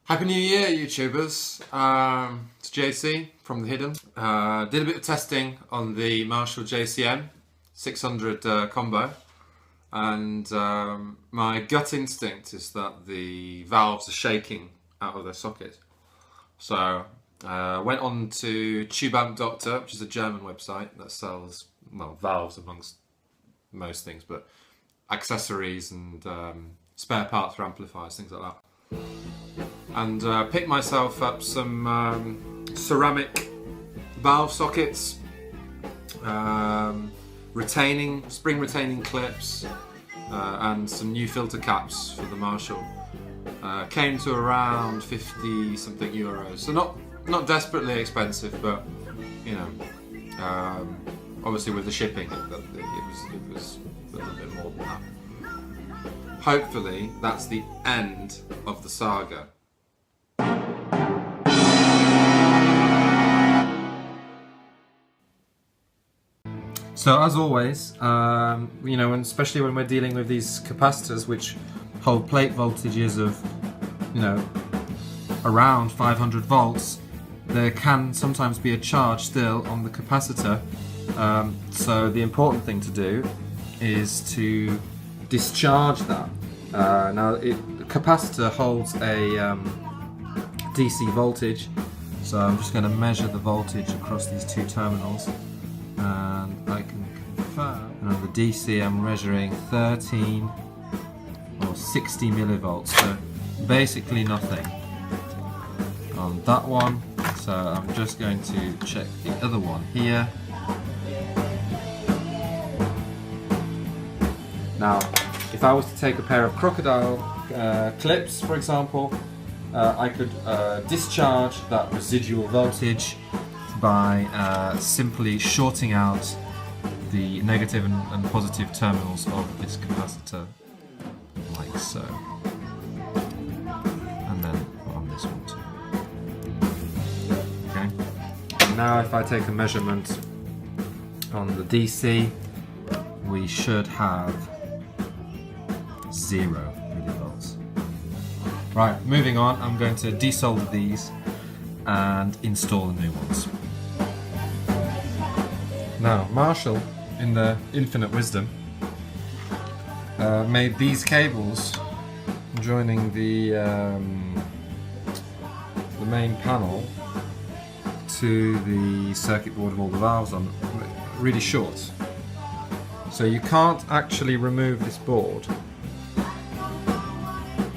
Happy New Year, YouTubers. It's JC from The Hidden. Did a bit of testing on the Marshall JCM600 combo, and my gut instinct is that the valves are shaking out of their socket. So went on to Tube Amp Doctor, which is a German website that sells, well, valves amongst most things, but accessories and spare parts for amplifiers, things like that. And picked myself up some ceramic valve sockets, spring retaining clips, and some new filter caps for the Marshall. Came to around 50 something euros, so not desperately expensive, but you know, obviously with the shipping it was a little bit more than that. Hopefully that's the end of the saga. So as always, you know, and especially when we're dealing with these capacitors which hold plate voltages of, you know, around 500 volts, there can sometimes be a charge still on the capacitor. So the important thing to do is to discharge that. Now, the capacitor holds a DC voltage, so I'm just going to measure the voltage across these two terminals, and I can confirm. And on the DC, I'm measuring 13 or 60 millivolts, so basically nothing on that one. So I'm just going to check the other one here. Now, if I was to take a pair of crocodile clips, for example, I could discharge that residual voltage by simply shorting out the negative and positive terminals of this capacitor, like so. And then on this one too. Okay. Now if I take a measurement on the DC, we should have 0 millivolts. Right, moving on, I'm going to desolder these and install the new ones. Now, Marshall, in their infinite wisdom, made these cables joining the main panel to the circuit board with all the valves on really short. So you can't actually remove this board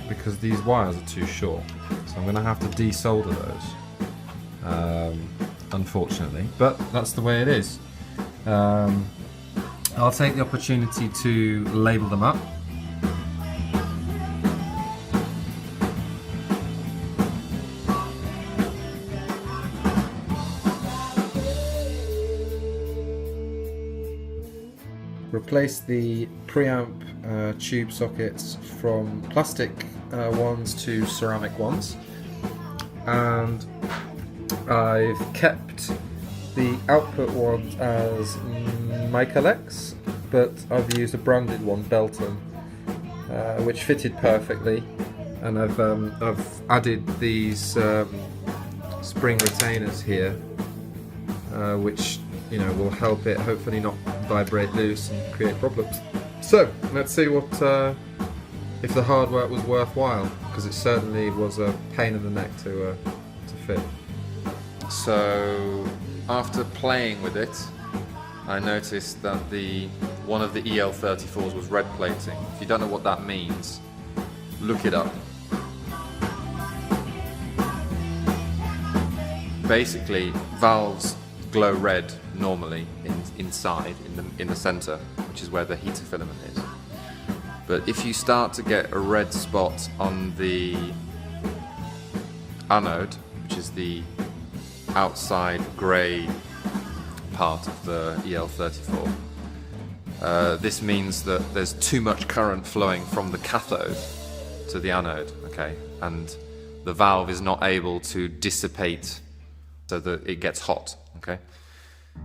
because these wires are too short. So I'm going to have to desolder those, unfortunately, but that's the way it is. I'll take the opportunity to label them up. Replace the preamp tube sockets from plastic ones to ceramic ones, and I've kept the output ones as Michaelex, but I've used a branded one, Belton, which fitted perfectly, and I've added these spring retainers here, which, you know, will help it hopefully not vibrate loose and create problems. So let's see what if the hard work was worthwhile, because it certainly was a pain in the neck to fit. So after playing with it, I noticed that one of the EL34s was red plating. If you don't know what that means, look it up. Basically, valves glow red normally inside in the center, which is where the heater filament is. But if you start to get a red spot on the anode, which is the outside grey part of the EL34, this means that there's too much current flowing from the cathode to the anode, okay, and the valve is not able to dissipate so that it gets hot, okay.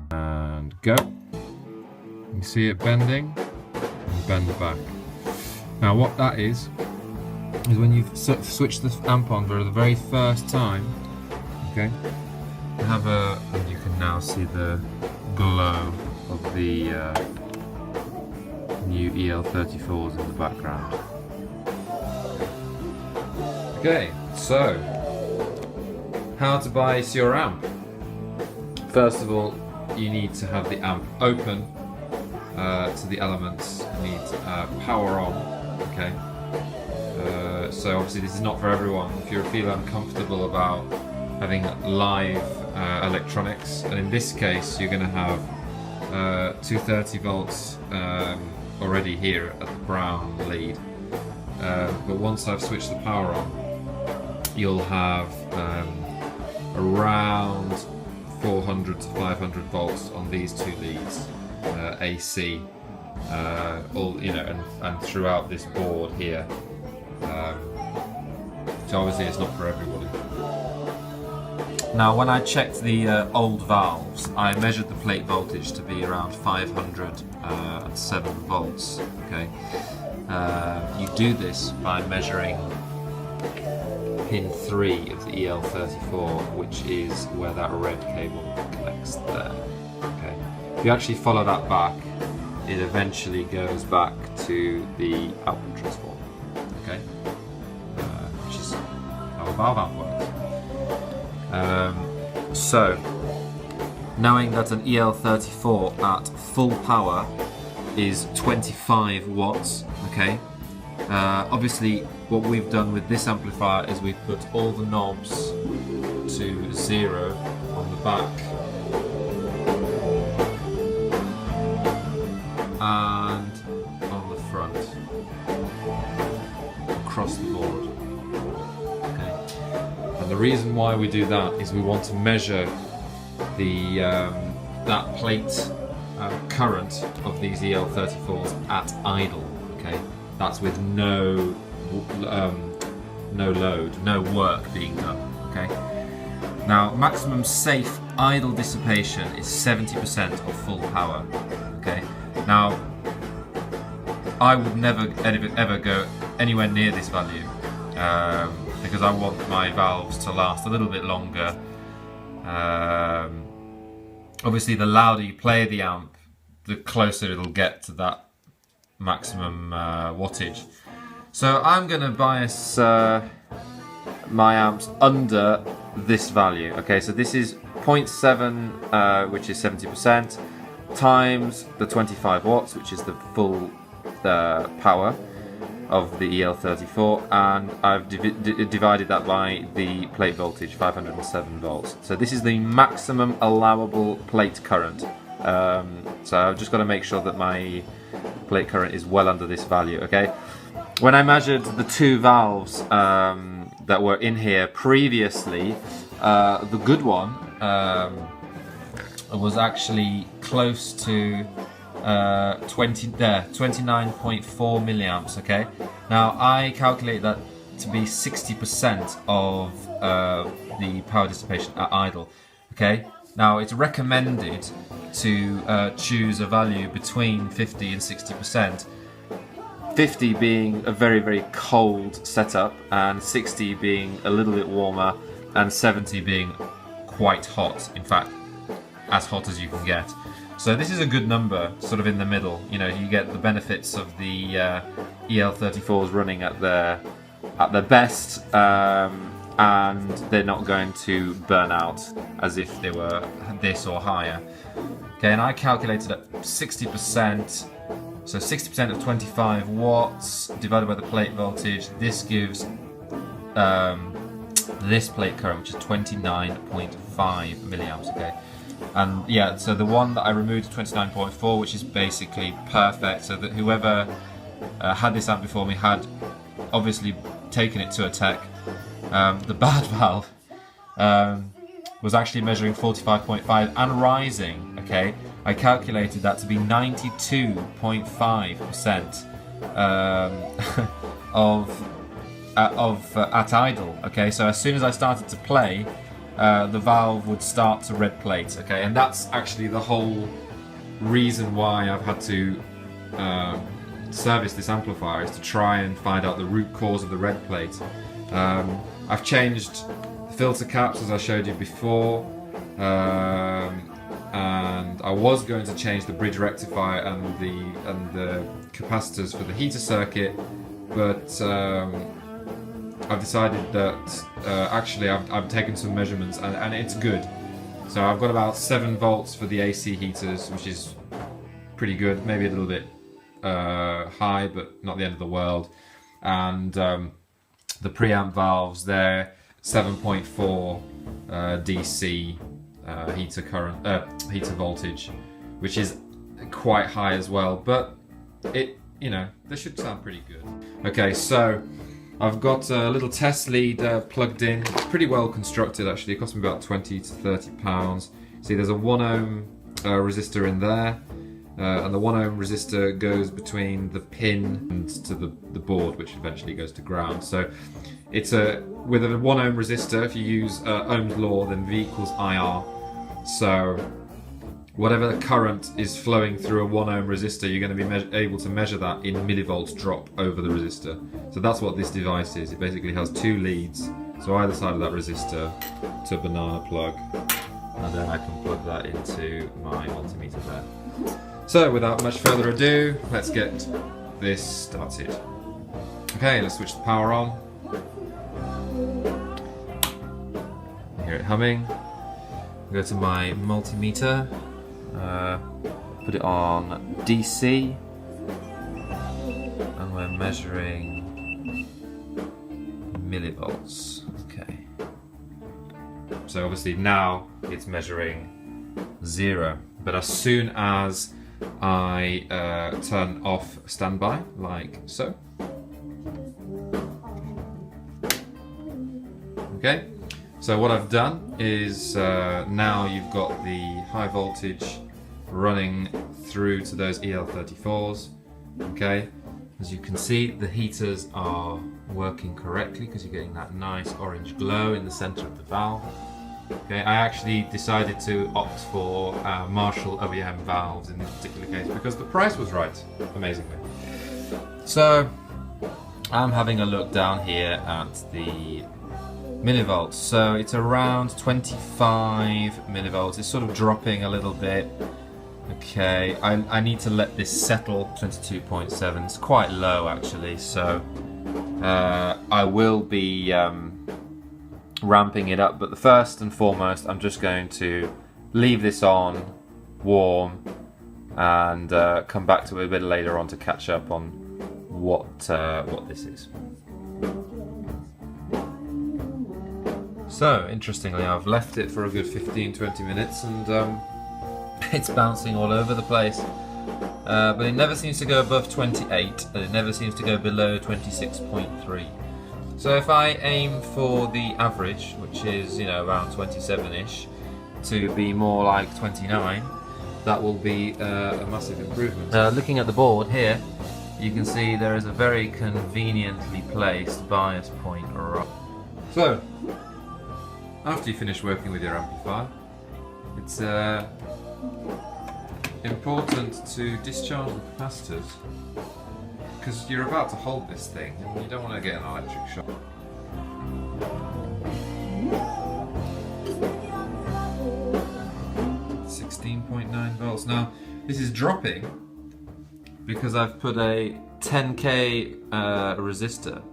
And go. You see it bending, and bend back. Now what that is is when you've switched the amp on for the very first time. Okay, and you can now see the glow of the new EL34s in the background. Okay, so how to bias your amp? First of all, you need to have the amp open to the elements. You need power on. Okay. So obviously this is not for everyone. If you feel uncomfortable about having live electronics, and in this case you're going to have 230 volts already here at the brown lead. But once I've switched the power on, you'll have around 400 to 500 volts on these two leads, AC, all and throughout this board here. So obviously it's not for everybody. Now, when I checked the old valves, I measured the plate voltage to be around 507 volts. Okay, you do this by measuring pin 3 of the EL34, which is where that red cable connects there. Okay, if you actually follow that back, it eventually goes back to the output transformer. Okay, which is how a valve amp works. So, knowing that an EL34 at full power is 25 watts, okay, obviously what we've done with this amplifier is we've put all the knobs to 0 on the back and on the front, across the board. Okay. And the reason why we do that is we want to measure the that plate current of these EL34s at idle. Okay, that's with no load, no work being done. Okay. Now, maximum safe idle dissipation is 70% of full power. Okay. Now, I would never ever go anywhere near this value because I want my valves to last a little bit longer. Obviously, the louder you play the amp, the closer it'll get to that maximum wattage. So I'm going to bias my amps under this value. Okay, so this is 0.7, which is 70%, times the 25 watts, which is the full power of the EL34, and I've divided that by the plate voltage, 507 volts. So this is the maximum allowable plate current. So I've just got to make sure that my plate current is well under this value. Okay. When I measured the two valves that were in here previously, the good one was actually close to 29.4 milliamps. Okay, now I calculate that to be 60% of the power dissipation at idle. Okay, now it's recommended to choose a value between 50 and 60%. 50 being a very, very cold setup, and 60 being a little bit warmer, and 70 being quite hot. In fact, as hot as you can get. So this is a good number, sort of in the middle. You know, you get the benefits of the EL34s running at their best, and they're not going to burn out as if they were this or higher. Okay, and I calculated at 60%. So 60% of 25 watts divided by the plate voltage, this gives this plate current, which is 29.5 milliamps, okay? And yeah, so the one that I removed is 29.4, which is basically perfect, so that whoever had this amp before me had obviously taken it to a tech. The bad valve was actually measuring 45.5 and rising, okay? I calculated that to be 92.5% at idle. Okay, so as soon as I started to play, the valve would start to red plate. Okay, and that's actually the whole reason why I've had to service this amplifier is to try and find out the root cause of the red plate. I've changed the filter caps as I showed you before, and I was going to change the bridge rectifier and the capacitors for the heater circuit, but I've decided that actually I've taken some measurements and it's good. So I've got about 7 volts for the AC heaters, which is pretty good, maybe a little bit high, but not the end of the world. And the preamp valves, they're 7.4 DC heater current, heater voltage, which is quite high as well. But they should sound pretty good. Okay, so I've got a little test lead plugged in. It's pretty well constructed actually. It cost me about 20 to 30 pounds. See, there's a 1 ohm resistor in there. And the 1 ohm resistor goes between the pin and to the board, which eventually goes to ground. So it's with a 1 ohm resistor, if you use Ohm's law, then V equals IR. So whatever the current is flowing through a 1 ohm resistor, you're going to be able to measure that in millivolts drop over the resistor. So that's what this device is. It basically has 2 leads, so either side of that resistor to a banana plug, and then I can plug that into my multimeter there. So without much further ado, let's get this started. Okay, let's switch the power on. You hear it humming. Go to my multimeter, put it on DC, and we're measuring millivolts. Okay. So obviously now it's measuring 0, but as soon as I turn off standby, like so. Okay, so what I've done is now you've got the high voltage running through to those EL34s. Okay, as you can see, the heaters are working correctly because you're getting that nice orange glow in the center of the valve. Okay, I actually decided to opt for Marshall OEM valves in this particular case because the price was right, amazingly. So I'm having a look down here at the millivolts. So it's around 25 millivolts. It's sort of dropping a little bit. Okay, I need to let this settle. 22.7. It's quite low actually. So I will be ramping it up, but the first and foremost, I'm just going to leave this on warm and come back to it a bit later on to catch up on what this is. So interestingly, I've left it for a good 15-20 minutes and it's bouncing all over the place, but it never seems to go above 28 and it never seems to go below 26.3. So if I aim for the average, which is around 27-ish, to be more like 29, that will be a massive improvement. Looking at the board here, you can see there is a very conveniently placed bias point right. So after you finish working with your amplifier, it's important to discharge the capacitors, because you're about to hold this thing and you don't want to get an electric shock. Volts. Now this is dropping because I've put a 10k resistor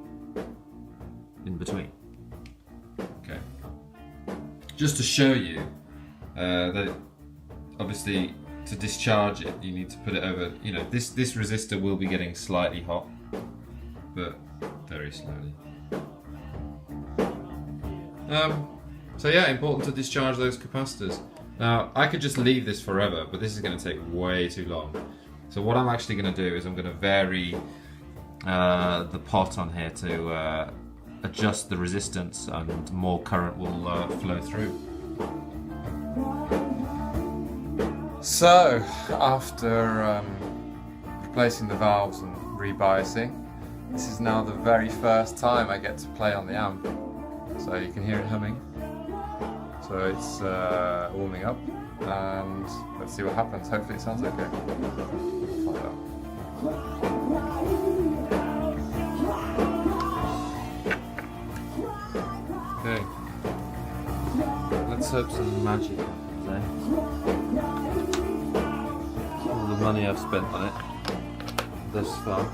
in between. Okay, just to show you that obviously to discharge it you need to put it over, this resistor will be getting slightly hot, but very slowly. So yeah, important to discharge those capacitors. Now I could just leave this forever, but this is going to take way too long. So what I'm actually going to do is I'm going to vary the pot on here to adjust the resistance, and more current will flow through. So after replacing the valves and rebiasing, this is now the very first time I get to play on the amp. So you can hear it humming. So it's warming up, and let's see what happens. Hopefully it sounds okay. Find out. hope some magic happens, eh? All the money I've spent on it thus far.